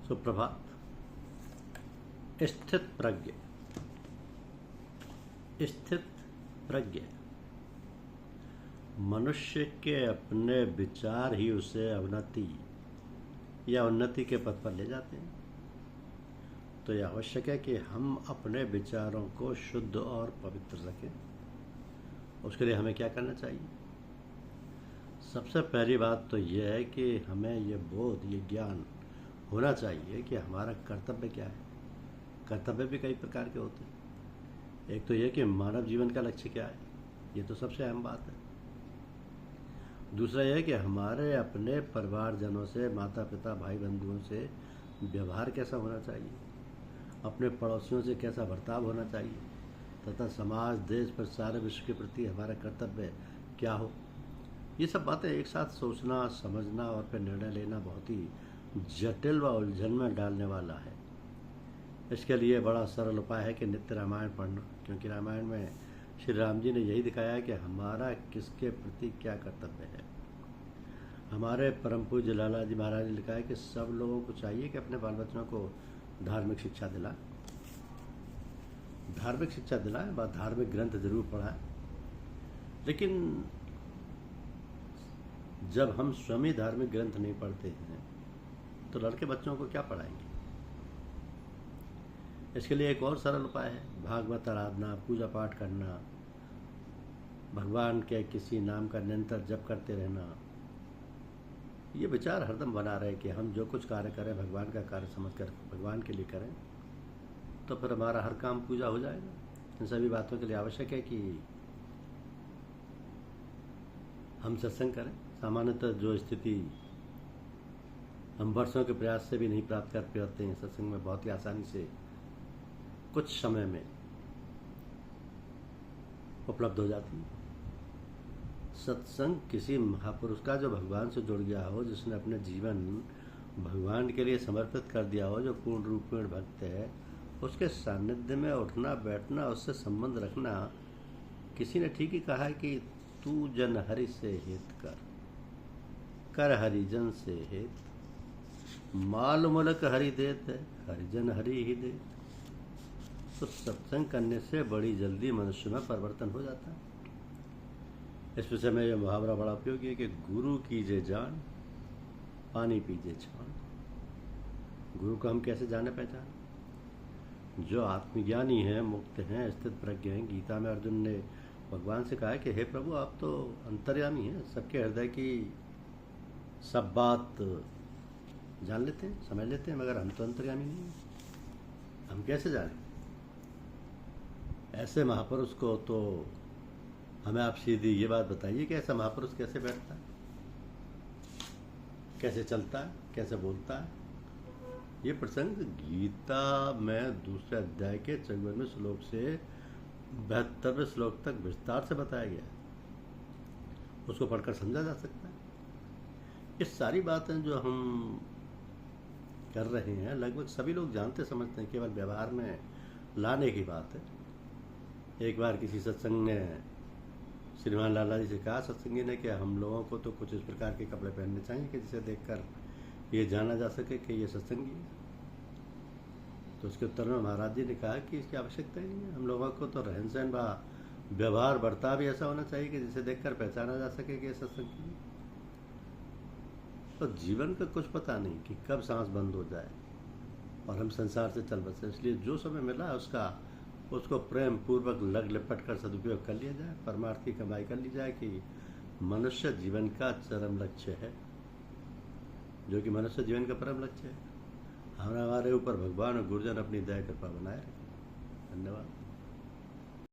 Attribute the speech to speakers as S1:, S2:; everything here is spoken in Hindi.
S1: सुप्रभात। स्थित प्रज्ञ। स्थित प्रज्ञ मनुष्य के अपने विचार ही उसे अवनति या उन्नति के पथ पर ले जाते हैं। तो यह आवश्यक है कि हम अपने विचारों को शुद्ध और पवित्र रखें। उसके लिए हमें क्या करना चाहिए? सबसे पहली बात तो यह है कि हमें ये बोध, ये ज्ञान होना चाहिए कि हमारा कर्तव्य क्या है। कर्तव्य भी कई प्रकार के होते हैं। एक तो यह कि मानव जीवन का लक्ष्य क्या है, ये तो सबसे अहम बात है। दूसरा यह कि हमारे अपने परिवारजनों से, माता पिता, भाई बंधुओं से व्यवहार कैसा होना चाहिए, अपने पड़ोसियों से कैसा बर्ताव होना चाहिए, तथा समाज, देश पर सारे विश्व के प्रति हमारा कर्तव्य क्या हो। ये सब बातें एक साथ सोचना, समझना और फिर निर्णय लेना बहुत ही जटिल व उलझन में डालने वाला है। इसके लिए बड़ा सरल उपाय है कि नित्य रामायण पढ़ना, क्योंकि रामायण में श्री राम जी ने यही दिखाया है कि हमारा किसके प्रति क्या कर्तव्य है। हमारे परम पूज्य लाला जी महाराज ने लिखा है कि सब लोगों को चाहिए कि अपने बाल बच्चों को धार्मिक शिक्षा दिलाएं। धार्मिक शिक्षा दिलाएं, धार्मिक ग्रंथ जरूर पढ़ाएं, लेकिन जब हम स्वयं धार्मिक ग्रंथ नहीं पढ़ते हैं तो लड़के बच्चों को क्या पढ़ाएंगे। इसके लिए एक और सरल उपाय है, भागवत आराधना, पूजा पाठ करना, भगवान के किसी नाम का निरंतर जप करते रहना। ये विचार हरदम बना रहे कि हम जो कुछ कार्य करें भगवान का कार्य समझकर भगवान के लिए करें, तो फिर हमारा हर काम पूजा हो जाएगा। इन सभी बातों के लिए आवश्यक है कि हम सत्संग करें। सामान्यतः जो स्थिति हम वर्षों के प्रयास से भी नहीं प्राप्त कर पाते हैं, सत्संग में बहुत ही आसानी से कुछ समय में उपलब्ध हो जाती है। सत्संग किसी महापुरुष का जो भगवान से जुड़ गया हो, जिसने अपने जीवन भगवान के लिए समर्पित कर दिया हो, जो पूर्ण रूप में भक्त है, उसके सानिध्य में उठना बैठना, उससे संबंध रखना। किसी ने ठीक ही कहा है कि तू जन हरि से हित कर हरिजन से हित, माल मुलक हरि देत है, हरिजन हरि ही दे। तो सत्संग करने से बड़ी जल्दी मनुष्य में परिवर्तन हो जाता है। इस विषय में यह मुहावरा बड़ा उपयोगी है कि गुरु कीजे जान, पानी पीजे छान। गुरु को हम कैसे जाने पहचाने? जो आत्मज्ञानी हैं, मुक्त हैं, स्थित प्रज्ञ हैं। गीता में अर्जुन ने भगवान से कहा है कि हे प्रभु, आप तो अंतर्यामी हैं, सबके हृदय की सब बात जान लेते हैं, समझ लेते हैं, मगर हम तो अंतर्यामी नहीं हैं, हम कैसे जानें? ऐसे महापुरुष को तो हमें आप सीधी ये बात बताइए कि ऐसा महापुरुष कैसे बैठता है, कैसे चलता है, कैसे बोलता है। ये प्रसंग गीता में दूसरे अध्याय के 54वें श्लोक से 72वें श्लोक तक विस्तार से बताया गया है। उसको पढ़कर समझा जा सकता है। ये सारी बातें जो हम कर रहे हैं लगभग सभी लोग जानते समझते हैं, केवल व्यवहार में लाने की बात है। एक बार किसी सत्संग ने श्रीमान लाला जी से कहा, सत्संगी ने, कि हम लोगों को तो कुछ इस प्रकार के कपड़े पहनने चाहिए कि जिसे देखकर ये जाना जा सके कि ये सत्संगी है। तो उसके उत्तर में महाराज जी ने कहा कि इसकी आवश्यकता ही नहीं है। हम लोगों को तो रहन सहन व व्यवहार बर्ताव भी ऐसा होना चाहिए कि जिसे देखकर पहचाना जा सके कि ये सत्संगी है। तो जीवन का कुछ पता नहीं कि कब सांस बंद हो जाए और हम संसार से चल बसे। इसलिए जो समय मिला है उसको प्रेम पूर्वक लग लिपट कर सदुपयोग कर लिया जाए, परमार्थ की कमाई कर ली जाए कि मनुष्य जीवन का चरम लक्ष्य है, जो कि मनुष्य जीवन का परम लक्ष्य है। हमारे ऊपर भगवान और गुरुजन अपनी दया कृपा बनाए रखें। धन्यवाद।